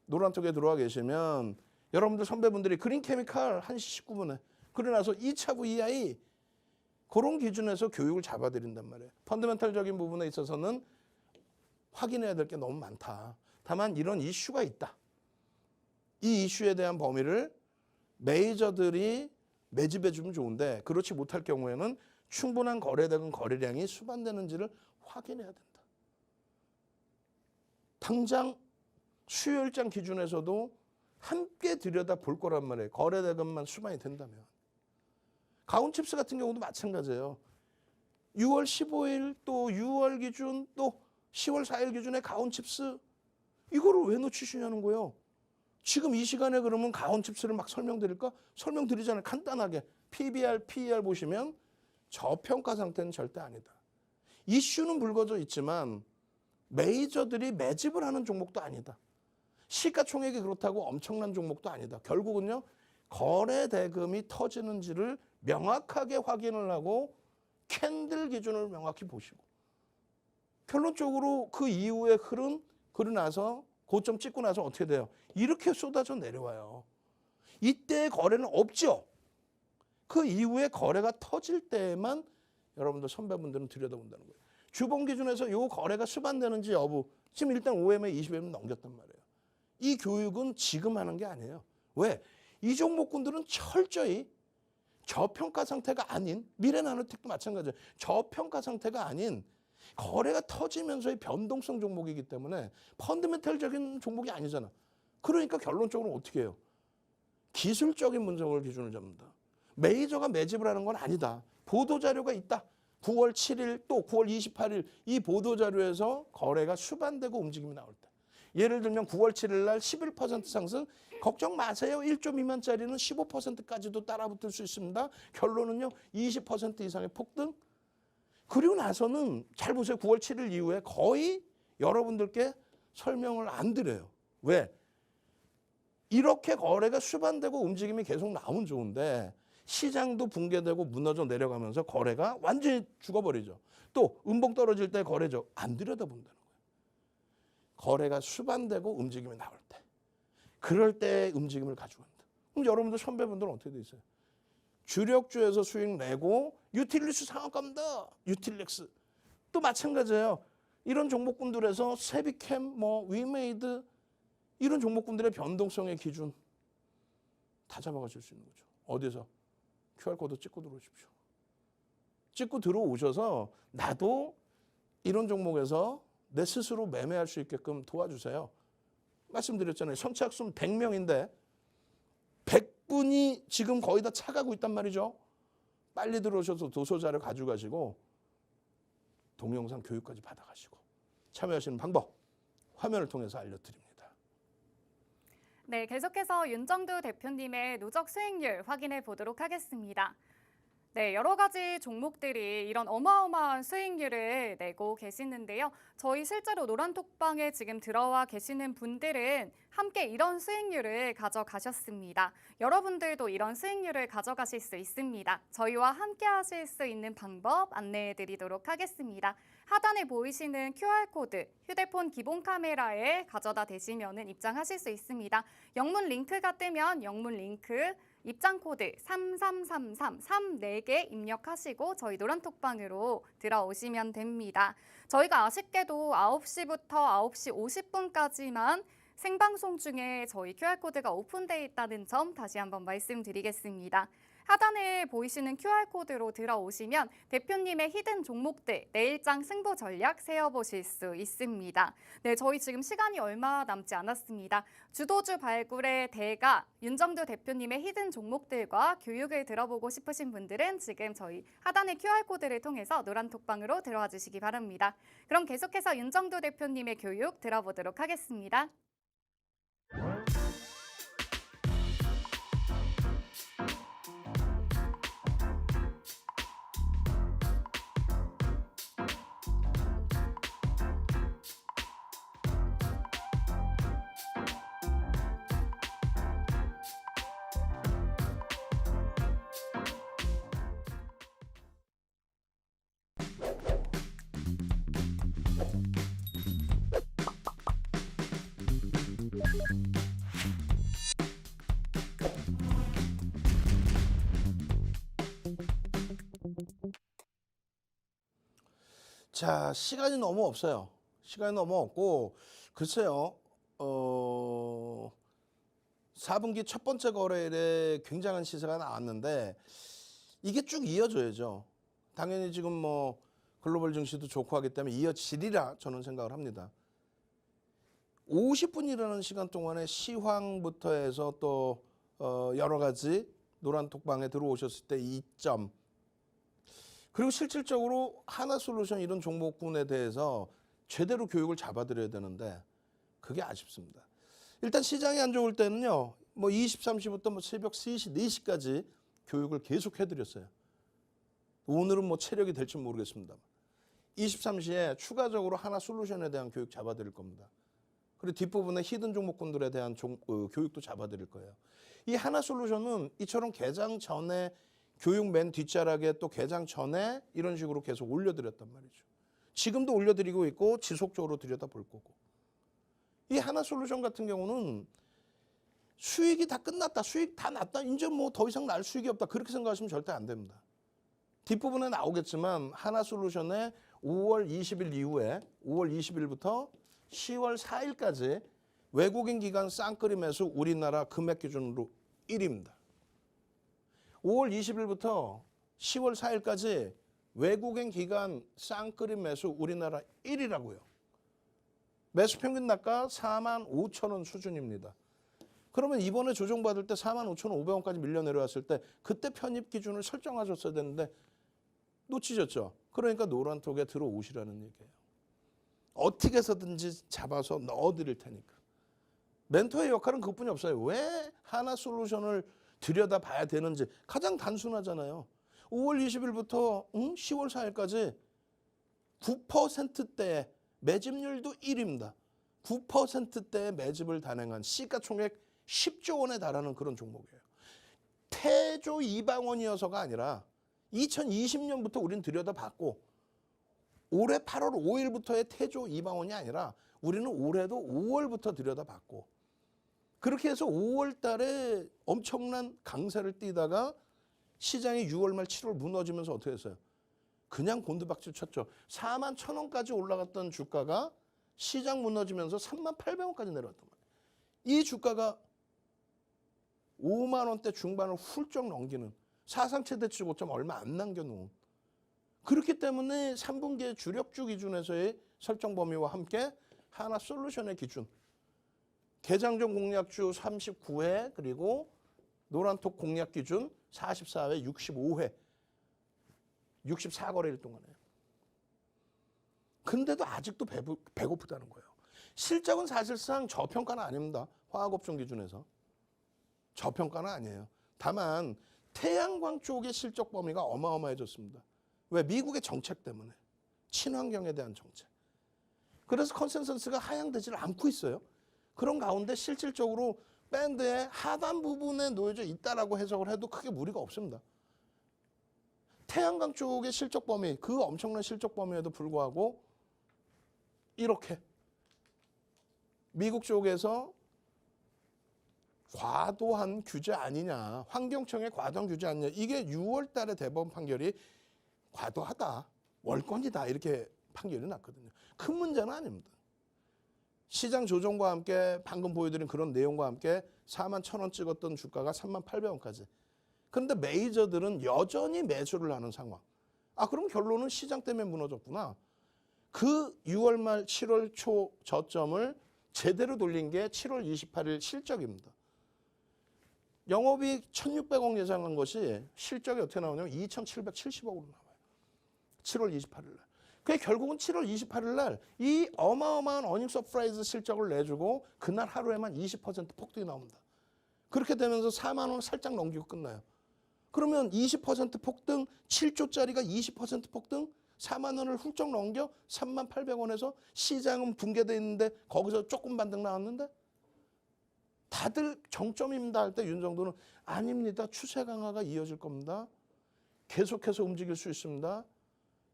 노란톡에 들어와 계시면 여러분들 선배분들이 그린케미칼 1시 19분에 그러고 나서 2차 VI 그런 기준에서 교육을 잡아드린단 말이에요. 펀더멘탈적인 부분에 있어서는 확인해야 될 게 너무 많다. 다만 이런 이슈가 있다. 이 이슈에 대한 범위를 메이저들이 매집해 주면 좋은데 그렇지 못할 경우에는 충분한 거래대금 거래량이 수반되는지를 확인해야 된다. 당장 수요일장 기준에서도 함께 들여다볼 거란 말이에요. 거래대금만 수반이 된다면. 가온칩스 같은 경우도 마찬가지예요. 6월 15일 또 6월 기준 또 10월 4일 기준에 가온칩스 이거를 왜 놓치시냐는 거예요. 지금 이 시간에 그러면 가온칩스를 막 설명드릴까? 설명드리잖아요. 간단하게. PBR, PER 보시면 저평가 상태는 절대 아니다. 이슈는 불거져 있지만 메이저들이 매집을 하는 종목도 아니다. 시가총액이 그렇다고 엄청난 종목도 아니다. 결국은요. 거래 대금이 터지는지를 명확하게 확인을 하고 캔들 기준을 명확히 보시고 결론적으로 그 이후의 흐름 그러고 나서 고점 찍고 나서 어떻게 돼요? 이렇게 쏟아져 내려와요. 이때의 거래는 없죠. 그 이후에 거래가 터질 때에만 여러분들 선배분들은 들여다본다는 거예요. 주봉 기준에서 이 거래가 수반되는지 여부 지금 일단 5M에 20M 넘겼단 말이에요. 이 교육은 지금 하는 게 아니에요. 왜? 이 종목군들은 철저히 저평가 상태가 아닌 미래나노텍도 마찬가지예요. 저평가 상태가 아닌 거래가 터지면서의 변동성 종목이기 때문에 펀더멘탈적인 종목이 아니잖아. 그러니까 결론적으로 어떻게 해요? 기술적인 분석을 기준을 잡는다. 메이저가 매집을 하는 건 아니다. 보도자료가 있다. 9월 7일 또 9월 28일 이 보도자료에서 거래가 수반되고 움직임이 나올 때. 예를 들면 9월 7일 날 11% 상승, 걱정 마세요. 1조 미만짜리는 15%까지도 따라붙을 수 있습니다. 결론은요, 20% 이상의 폭등. 그리고 나서는 잘 보세요. 9월 7일 이후에 거의 여러분들께 설명을 안 드려요. 왜? 이렇게 거래가 수반되고 움직임이 계속 나오면 좋은데 시장도 붕괴되고 무너져 내려가면서 거래가 완전히 죽어버리죠. 또 음봉 떨어질 때 거래죠. 안 들여다본다는 거예요. 거래가 수반되고 움직임이 나올 때. 그럴 때 움직임을 가져간다. 그럼 여러분들 선배분들은 어떻게 돼 있어요? 주력주에서 수익 내고 유틸리스 상한가입니다. 유틸렉스. 또 마찬가지예요. 이런 종목군들에서 세비캠, 뭐 위메이드 이런 종목군들의 변동성의 기준 다 잡아가실 수 있는 거죠. 어디서? QR코드 찍고 들어오십시오. 찍고 들어오셔서 나도 이런 종목에서 내 스스로 매매할 수 있게끔 도와주세요. 말씀드렸잖아요. 선착순 100명인데 100분이 지금 거의 다 차가고 있단 말이죠. 빨리 들어오셔서 도서자료 가져가시고 동영상 교육까지 받아가시고 참여하시는 방법 화면을 통해서 알려드립니다. 네, 계속해서 윤정두 대표님의 누적 수익률 확인해 보도록 하겠습니다. 네, 여러 가지 종목들이 이런 어마어마한 수익률을 내고 계시는데요. 저희 실제로 노란톡방에 지금 들어와 계시는 분들은 함께 이런 수익률을 가져가셨습니다. 여러분들도 이런 수익률을 가져가실 수 있습니다. 저희와 함께 하실 수 있는 방법 안내해 드리도록 하겠습니다. 하단에 보이시는 QR코드, 휴대폰 기본 카메라에 가져다 대시면 입장하실 수 있습니다. 영문 링크가 뜨면 영문 링크, 입장 코드 3333 34개 입력하시고 저희 노란톡방으로 들어오시면 됩니다. 저희가 아쉽게도 9시부터 9시 50분까지만 생방송 중에 저희 QR코드가 오픈되어 있다는 점 다시 한번 말씀드리겠습니다. 하단에 보이시는 QR코드로 들어오시면 대표님의 히든 종목들 내일장 승부 전략 세어보실 수 있습니다. 네, 저희 지금 시간이 얼마 남지 않았습니다. 주도주 발굴의 대가 윤정두 대표님의 히든 종목들과 교육을 들어보고 싶으신 분들은 지금 저희 하단의 QR코드를 통해서 노란톡방으로 들어와 주시기 바랍니다. 그럼 계속해서 윤정두 대표님의 교육 들어보도록 하겠습니다. 자, 시간이 너무 없어요. 시간이 너무 없고 글쎄요. 4분기 첫 번째 거래일에 굉장한 시세가 나왔는데 이게 쭉 이어져야죠. 당연히 지금 뭐 글로벌 증시도 좋고 하기 때문에 이어지리라 저는 생각을 합니다. 50분이라는 시간 동안에 시황부터 해서 또 여러 가지 노란톡방에 들어오셨을 때 이점, 그리고 실질적으로 하나솔루션 이런 종목군에 대해서 제대로 교육을 잡아드려야 되는데 그게 아쉽습니다. 일단 시장이 안 좋을 때는요. 뭐 23시부터 뭐 새벽 3시, 4시까지 교육을 계속 해드렸어요. 오늘은 뭐 체력이 될지 모르겠습니다. 23시에 추가적으로 하나솔루션에 대한 교육 잡아드릴 겁니다. 그리고 뒷부분에 히든 종목군들에 대한 교육도 잡아드릴 거예요. 이 하나솔루션은 이처럼 개장 전에 교육 맨 뒷자락에 또 개장 전에 이런 식으로 계속 올려드렸단 말이죠. 지금도 올려드리고 있고 지속적으로 들여다볼 거고. 이 하나솔루션 같은 경우는 수익이 다 끝났다. 수익 다 났다. 이제 뭐 더 이상 날 수익이 없다. 그렇게 생각하시면 절대 안 됩니다. 뒷부분에 나오겠지만 하나솔루션의 5월 20일 이후에 5월 20일부터 10월 4일까지 외국인 기관 쌍끌이 매수 우리나라 금액 기준으로 1위입니다. 5월 20일부터 10월 4일까지 외국인 기관 쌍끌이 매수 우리나라 1위라고요. 매수 평균 단가 45,000원 수준입니다. 그러면 이번에 조정받을 때 45,500원까지 밀려 내려왔을 때 그때 편입 기준을 설정하셨어야 되는데 놓치셨죠? 그러니까 노란톡에 들어오시라는 얘기예요. 어떻게 해서든지 잡아서 넣어드릴 테니까. 멘토의 역할은 그것뿐이 없어요. 왜 하나솔루션을 들여다봐야 되는지 가장 단순하잖아요. 5월 20일부터 10월 4일까지 9%대의 매집률도 1위입니다. 9%대의 매집을 단행한 시가총액 10조 원에 달하는 그런 종목이에요. 태조 이방원이어서가 아니라 2020년부터 우리는 들여다봤고 올해 8월 5일부터의 태조 이방원이 아니라 우리는 올해도 5월부터 들여다봤고 그렇게 해서 5월 달에 엄청난 강세를 띠다가 시장이 6월 말 7월 무너지면서 어떻게 했어요? 그냥 곤두박질 쳤죠. 4만 1,000원까지 올라갔던 주가가 시장 무너지면서 3만 800원까지 내려왔단 말이에요. 이 주가가 5만 원대 중반을 훌쩍 넘기는 사상 최대치 고점 얼마 안 남겨놓은 그렇기 때문에 3분기의 주력주 기준에서의 설정 범위와 함께 하나솔루션의 기준 개장전 공략주 39회 그리고 노란톡 공략 기준 44회, 65회 64거래일 동안에 근데도 아직도 배고프다는 거예요. 실적은 사실상 저평가는 아닙니다. 화학업종 기준에서 저평가는 아니에요. 다만 태양광 쪽의 실적 범위가 어마어마해졌습니다. 왜? 미국의 정책 때문에 친환경에 대한 정책. 그래서 컨센서스가 하향되지를 않고 있어요. 그런 가운데 실질적으로 밴드의 하단 부분에 놓여져 있다라고 해석을 해도 크게 무리가 없습니다. 태양광 쪽의 실적 범위, 그 엄청난 실적 범위에도 불구하고 이렇게 미국 쪽에서 과도한 규제 아니냐, 환경청의 과도한 규제 아니냐, 이게 6월 달에 대법원 판결이 과도하다, 월권이다 이렇게 판결이 났거든요. 큰 문제는 아닙니다. 시장 조정과 함께 방금 보여드린 그런 내용과 함께 4만 1,000원 찍었던 주가가 3만 800원까지. 그런데 메이저들은 여전히 매수를 하는 상황. 아, 그럼 결론은 시장 때문에 무너졌구나. 그 6월 말 7월 초 저점을 제대로 돌린 게 7월 28일 실적입니다. 영업이익 1,600억 예상한 것이 실적이 어떻게 나오냐면 2,770억으로 나와요. 7월 28일 날. 그게 결국은 7월 28일 날 이 어마어마한 어닝 서프라이즈 실적을 내주고 그날 하루에만 20% 폭등이 나옵니다. 그렇게 되면서 4만 원 살짝 넘기고 끝나요. 그러면 20% 폭등, 7조짜리가 20% 폭등, 4만 원을 훌쩍 넘겨 3만 800원에서 시장은 붕괴되어 있는데 거기서 조금 반등 나왔는데 다들 정점입니다 할 때 윤정도는 아닙니다. 추세 강화가 이어질 겁니다. 계속해서 움직일 수 있습니다.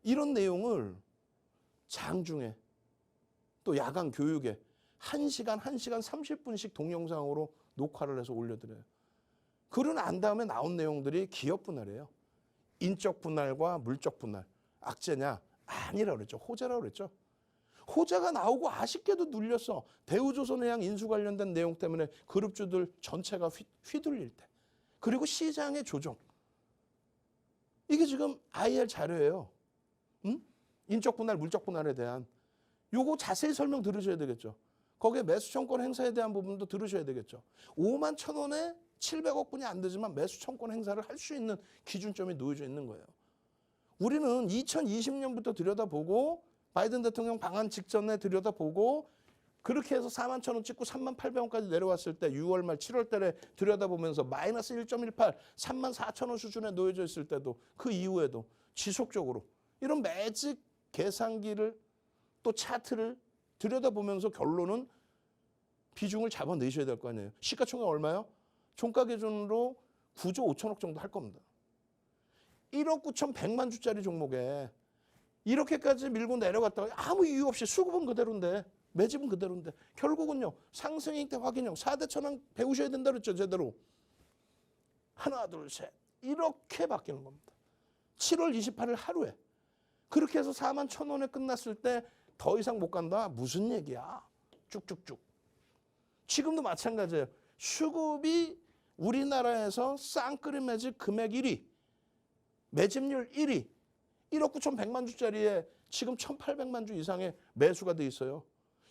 이런 내용을 장중에 또 야간 교육에 1시간 30분씩 동영상으로 녹화를 해서 올려드려요. 그러고 난 다음에 나온 내용들이 기업 분할이에요. 인적 분할과 물적 분할. 악재냐? 아니라고 그랬죠. 호재라고 그랬죠. 호재가 나오고 아쉽게도 눌렸어. 대우조선해양 인수 관련된 내용 때문에 그룹주들 전체가 휘둘릴 때. 그리고 시장의 조정. 이게 지금 IR 자료예요. 응? 인적 분할, 물적 분할에 대한. 요거 자세히 설명 들으셔야 되겠죠. 거기에 매수청권 행사에 대한 부분도 들으셔야 되겠죠. 5만 1,000원에 700억 분이 안 되지만 매수청권 행사를 할 수 있는 기준점이 놓여져 있는 거예요. 우리는 2020년부터 들여다보고 바이든 대통령 방한 직전에 들여다보고 그렇게 해서 4만 1,000원 찍고 3만 800원까지 내려왔을 때 6월 말 7월 달에 들여다보면서 마이너스 1.18, 3만 4,000원 수준에 놓여져 있을 때도 그 이후에도 지속적으로 이런 매직 계산기를 또 차트를 들여다보면서 결론은 비중을 잡아내셔야 될 거 아니에요. 시가총액 얼마요? 종가 기준으로 9조 5천억 정도 할 겁니다. 1억 9,100만 주짜리 종목에 이렇게까지 밀고 내려갔다가 아무 이유 없이 수급은 그대로인데 매집은 그대로인데 결국은요. 상승익 대 확인형 4대 천왕 배우셔야 된다 그랬죠. 제대로. 하나 둘 셋 이렇게 바뀌는 겁니다. 7월 28일 하루에. 그렇게 해서 4만 1,000원에 끝났을 때 더 이상 못 간다? 무슨 얘기야? 쭉쭉쭉. 지금도 마찬가지예요. 수급이 우리나라에서 쌍끌이 매집 금액 1위, 매집률 1위, 1억 9,100만 주짜리에 지금 1,800만 주 이상의 매수가 돼 있어요.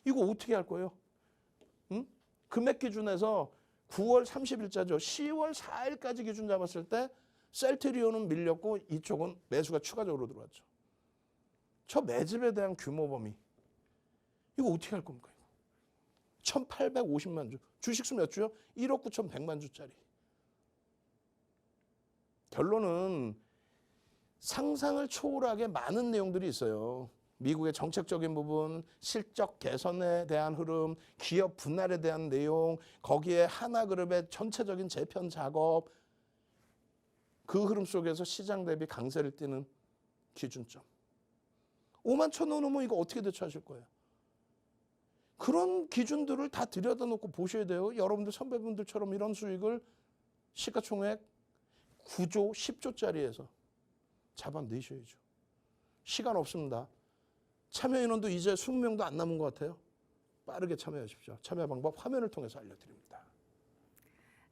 이거 어떻게 할 거예요? 응? 금액 기준에서 9월 30일자죠. 10월 4일까지 기준 잡았을 때 셀트리온은 밀렸고 이쪽은 매수가 추가적으로 들어왔죠. 저 매집에 대한 규모 범위 이거 어떻게 할 겁니까? 1,850만 주. 주식수 몇 주요? 1억 9,100만 주짜리. 결론은 상상을 초월하게 많은 내용들이 있어요. 미국의 정책적인 부분, 실적 개선에 대한 흐름, 기업 분할에 대한 내용, 거기에 하나그룹의 전체적인 재편 작업, 그 흐름 속에서 시장 대비 강세를 띠는 기준점. 5만 1,000원 넘으면 이거 어떻게 대처하실 거예요? 그런 기준들을 다 들여다놓고 보셔야 돼요. 여러분들 선배분들처럼 이런 수익을 시가총액 9조, 10조짜리에서 잡아내셔야죠. 시간 없습니다. 참여 인원도 이제 20명도 안 남은 것 같아요. 빠르게 참여하십시오. 참여 방법 화면을 통해서 알려드립니다.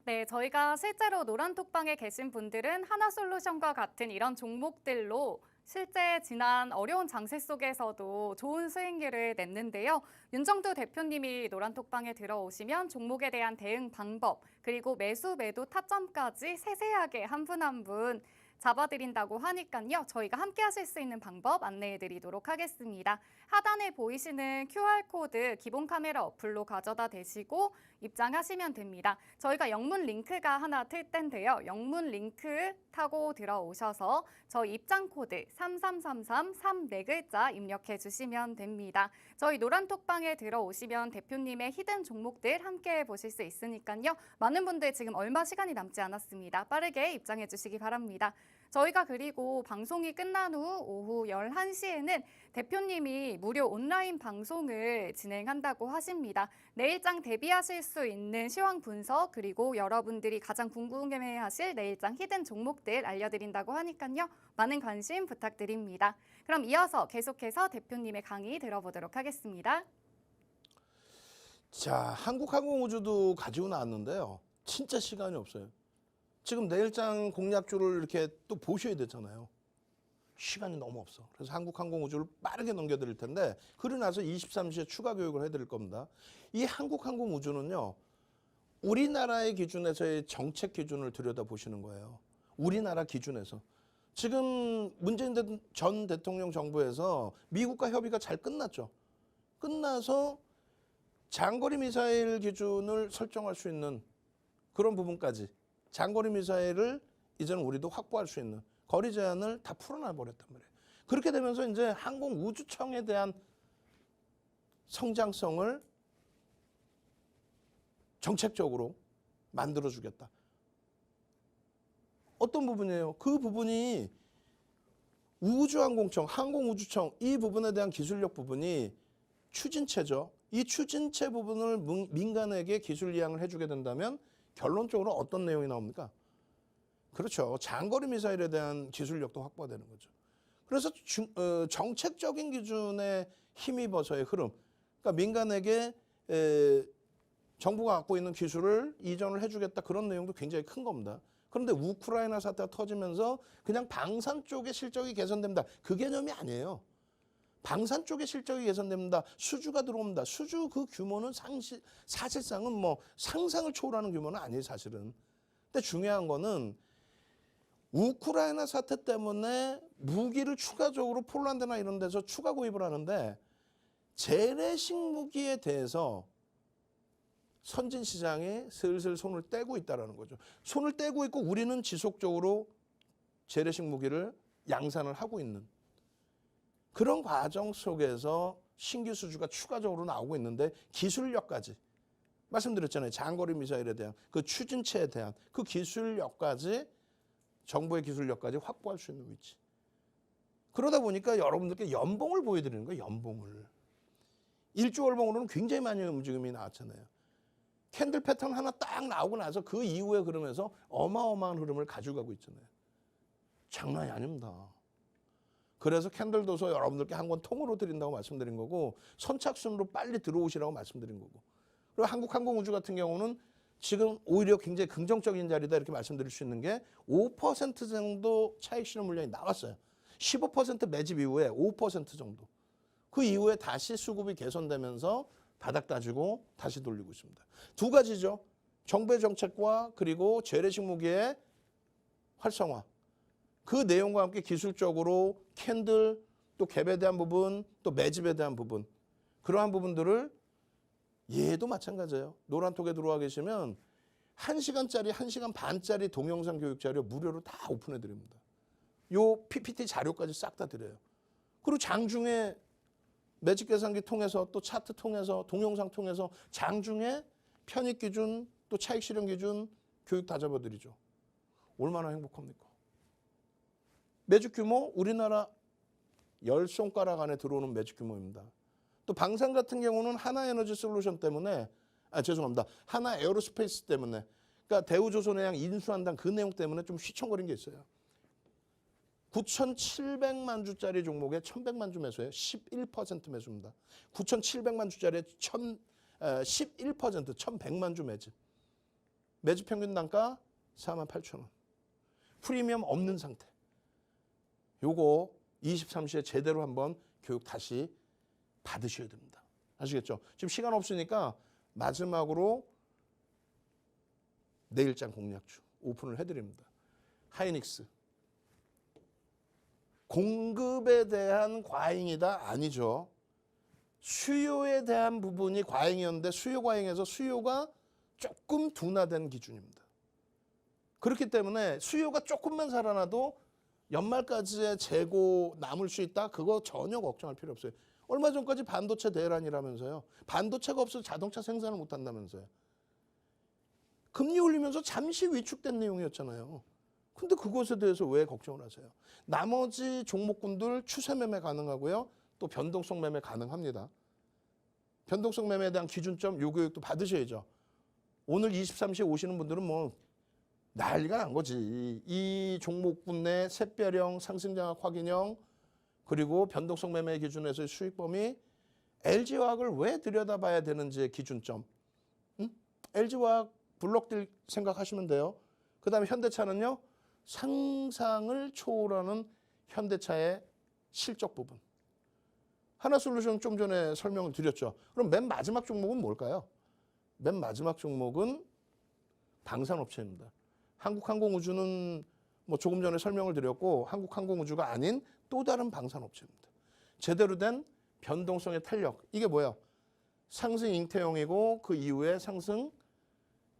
네, 저희가 실제로 노란톡방에 계신 분들은 하나솔루션과 같은 이런 종목들로 실제 지난 어려운 장세 속에서도 좋은 수익률을 냈는데요. 윤정두 대표님이 노란톡방에 들어오시면 종목에 대한 대응 방법, 그리고 매수, 매도 타점까지 세세하게 한 분 한 분 잡아드린다고 하니까요. 저희가 함께 하실 수 있는 방법 안내해 드리도록 하겠습니다. 하단에 보이시는 QR코드 기본 카메라 어플로 가져다 대시고 입장하시면 됩니다. 저희가 영문 링크가 하나 틀 텐데요. 영문 링크 타고 들어오셔서 저희 입장 코드 3333 4글자 입력해 주시면 됩니다. 저희 노란톡방에 들어오시면 대표님의 히든 종목들 함께 보실 수 있으니까요. 많은 분들 지금 얼마 시간이 남지 않았습니다. 빠르게 입장해 주시기 바랍니다. 저희가 그리고 방송이 끝난 후 오후 11시에는 대표님이 무료 온라인 방송을 진행한다고 하십니다. 내일장 대비하실 수 있는 시황 분석 그리고 여러분들이 가장 궁금해하실 내일장 히든 종목들 알려드린다고 하니까요. 많은 관심 부탁드립니다. 그럼 이어서 계속해서 대표님의 강의 들어보도록 하겠습니다. 자, 한국항공우주도 가지고 나왔는데요. 진짜 시간이 없어요. 지금 내일장 공략주를 이렇게 또 보셔야 되잖아요. 시간이 너무 없어. 그래서 한국항공우주를 빠르게 넘겨드릴 텐데 그러고 나서 23시에 추가 교육을 해드릴 겁니다. 이 한국항공우주는요. 우리나라의 기준에서의 정책 기준을 들여다보시는 거예요. 우리나라 기준에서. 지금 문재인 전 대통령 정부에서 미국과 협의가 잘 끝났죠. 끝나서 장거리 미사일 기준을 설정할 수 있는 그런 부분까지 장거리 미사일을 이제는 우리도 확보할 수 있는 거리 제한을 다 풀어놔 버렸단 말이에요. 그렇게 되면서 이제 항공우주청에 대한 성장성을 정책적으로 만들어주겠다. 어떤 부분이에요? 그 부분이 우주항공청, 항공우주청 이 부분에 대한 기술력 부분이 추진체죠. 이 추진체 부분을 민간에게 기술 이양을 해주게 된다면 결론적으로 어떤 내용이 나옵니까? 그렇죠. 장거리 미사일에 대한 기술력도 확보되는 거죠. 그래서 정책적인 기준에 힘입어서의 흐름. 그러니까 민간에게 정부가 갖고 있는 기술을 이전을 해주겠다 그런 내용도 굉장히 큰 겁니다. 그런데 우크라이나 사태가 터지면서 그냥 방산 쪽의 실적이 개선됩니다. 그 개념이 아니에요. 방산 쪽의 실적이 개선됩니다. 수주가 들어옵니다. 수주 그 규모는 사실상은 뭐 상상을 초월하는 규모는 아니에요, 사실은. 근데 중요한 거는 우크라이나 사태 때문에 무기를 추가적으로 폴란드나 이런 데서 추가 구입을 하는데 재래식 무기에 대해서 선진 시장이 슬슬 손을 떼고 있다는 거죠. 손을 떼고 있고 우리는 지속적으로 재래식 무기를 양산을 하고 있는 그런 과정 속에서 신규 수주가 추가적으로 나오고 있는데 기술력까지 말씀드렸잖아요. 장거리 미사일에 대한 그 추진체에 대한 그 기술력까지 정부의 기술력까지 확보할 수 있는 위치. 그러다 보니까 여러분들께 연봉을 보여드리는 거예요. 연봉을. 1조 월봉으로는 굉장히 많이 움직임이 나왔잖아요. 캔들 패턴 하나 딱 나오고 나서 그 이후에 그러면서 어마어마한 흐름을 가져가고 있잖아요. 장난이 아닙니다. 그래서 캔들 도서 여러분들께 한 권 통으로 드린다고 말씀드린 거고 선착순으로 빨리 들어오시라고 말씀드린 거고 그리고 한국항공우주 같은 경우는 지금 오히려 굉장히 긍정적인 자리다 이렇게 말씀드릴 수 있는 게 5% 정도 차익 실현 물량이 나왔어요. 15% 매집 이후에 5% 정도. 그 이후에 다시 수급이 개선되면서 바닥 따지고 다시 돌리고 있습니다. 두 가지죠. 정부의 정책과 그리고 재래식 무기의 활성화. 그 내용과 함께 기술적으로 캔들, 또 갭에 대한 부분, 또 매집에 대한 부분, 그러한 부분들을 얘도 마찬가지예요. 노란톡에 들어와 계시면 1시간짜리, 1시간 반짜리 동영상 교육 자료 무료로 다 오픈해 드립니다. 요 PPT 자료까지 싹 다 드려요. 그리고 장중에 매직 계산기 통해서 또 차트 통해서 동영상 통해서 장중에 편입 기준 또 차익 실현 기준 교육 다 잡아드리죠. 얼마나 행복합니까? 매직 규모 우리나라 10손가락 안에 들어오는 매직 규모입니다. 또 방산 같은 경우는 하나에너지 솔루션 때문에 죄송합니다. 하나 에어로스페이스 때문에 그러니까 대우조선해양 인수한다는 그 내용 때문에 좀 휘청거린 게 있어요. 9,700만 주짜리 종목에 1,100만 주 매수해요. 11% 매수입니다. 9,700만 주짜리에 11% 1,100만 주 매집. 매집 평균 단가 48,000원. 프리미엄 없는 상태. 요거 23시에 제대로 한번 교육 다시 받으셔야 됩니다. 아시겠죠? 지금 시간 없으니까 마지막으로 내일장 공략주 오픈을 해드립니다. 하이닉스. 공급에 대한 과잉이다? 아니죠. 수요에 대한 부분이 과잉이었는데 수요 과잉에서 수요가 조금 둔화된 기준입니다. 그렇기 때문에 수요가 조금만 살아나도 연말까지의 재고 남을 수 있다? 그거 전혀 걱정할 필요 없어요. 얼마 전까지 반도체 대란이라면서요. 반도체가 없어서 자동차 생산을 못한다면서요. 금리 올리면서 잠시 위축된 내용이었잖아요. 근데 그것에 대해서 왜 걱정을 하세요? 나머지 종목군들 추세 매매 가능하고요. 또 변동성 매매 가능합니다. 변동성 매매에 대한 기준점 요 교육도 받으셔야죠. 오늘 23시에 오시는 분들은 뭐 난리가 난 거지. 이 종목군 내 샛별형, 상승장악 확인형, 그리고 변동성 매매 기준에서의 수익 범위, LG화학을 왜 들여다봐야 되는지의 기준점. LG화학 블록들 생각하시면 돼요. 그 다음에 현대차는요. 상상을 초월하는 현대차의 실적 부분. 하나솔루션 좀 전에 설명을 드렸죠. 그럼 맨 마지막 종목은 뭘까요? 맨 마지막 종목은 방산업체입니다. 한국항공우주는 뭐 조금 전에 설명을 드렸고 한국항공우주가 아닌 또 다른 방산업체입니다. 제대로 된 변동성의 탄력. 이게 뭐야? 상승 잉태형이고 그 이후에 상승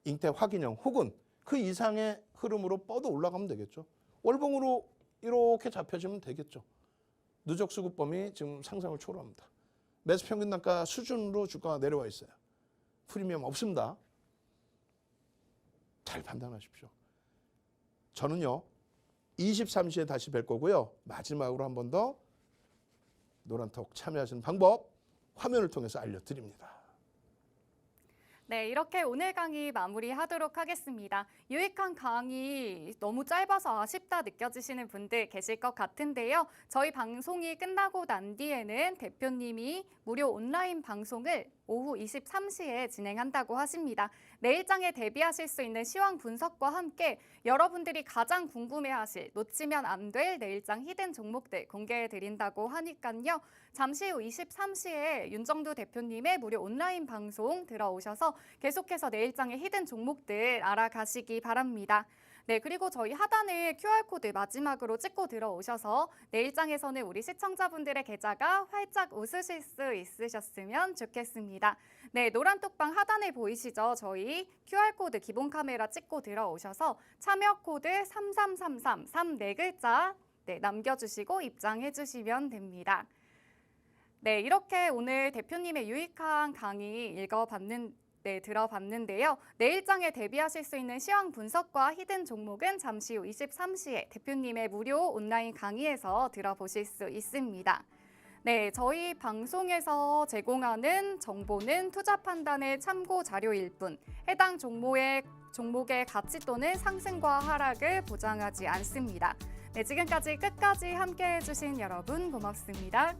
잉태 확인형 혹은 그 이상의 흐름으로 뻗어 올라가면 되겠죠. 월봉으로 이렇게 잡혀지면 되겠죠. 누적 수급 범위 지금 상상을 초월합니다. 매수 평균 단가 수준으로 주가가 내려와 있어요. 프리미엄 없습니다. 잘 판단하십시오. 저는요. 23시에 다시 뵐 거고요. 마지막으로 한 번 더 노란톡 참여하시는 방법 화면을 통해서 알려드립니다. 네, 이렇게 오늘 강의 마무리하도록 하겠습니다. 유익한 강의 너무 짧아서 아쉽다 느껴지시는 분들 계실 것 같은데요. 저희 방송이 끝나고 난 뒤에는 대표님이 무료 온라인 방송을 오후 23시에 진행한다고 하십니다. 내일장에 대비하실 수 있는 시황 분석과 함께 여러분들이 가장 궁금해하실 놓치면 안 될 내일장 히든 종목들 공개해드린다고 하니까요. 잠시 후 23시에 윤정두 대표님의 무료 온라인 방송 들어오셔서 계속해서 내일장의 히든 종목들 알아가시기 바랍니다. 네, 그리고 저희 하단에 QR코드 마지막으로 찍고 들어오셔서 내일장에서는 우리 시청자분들의 계좌가 활짝 웃으실 수 있으셨으면 좋겠습니다. 네, 노란톡방 하단에 보이시죠? 저희 QR코드 기본 카메라 찍고 들어오셔서 참여 코드 3333 34글자 남겨주시고 입장해 주시면 됩니다. 네, 이렇게 오늘 대표님의 유익한 강의 들어봤는데요. 내일장에 대비하실 수 있는 시황 분석과 히든 종목은 잠시 후 23시에 대표님의 무료 온라인 강의에서 들어보실 수 있습니다. 네, 저희 방송에서 제공하는 정보는 투자 판단의 참고 자료일 뿐 해당 종목의 가치 또는 상승과 하락을 보장하지 않습니다. 네, 지금까지 끝까지 함께해 주신 여러분 고맙습니다.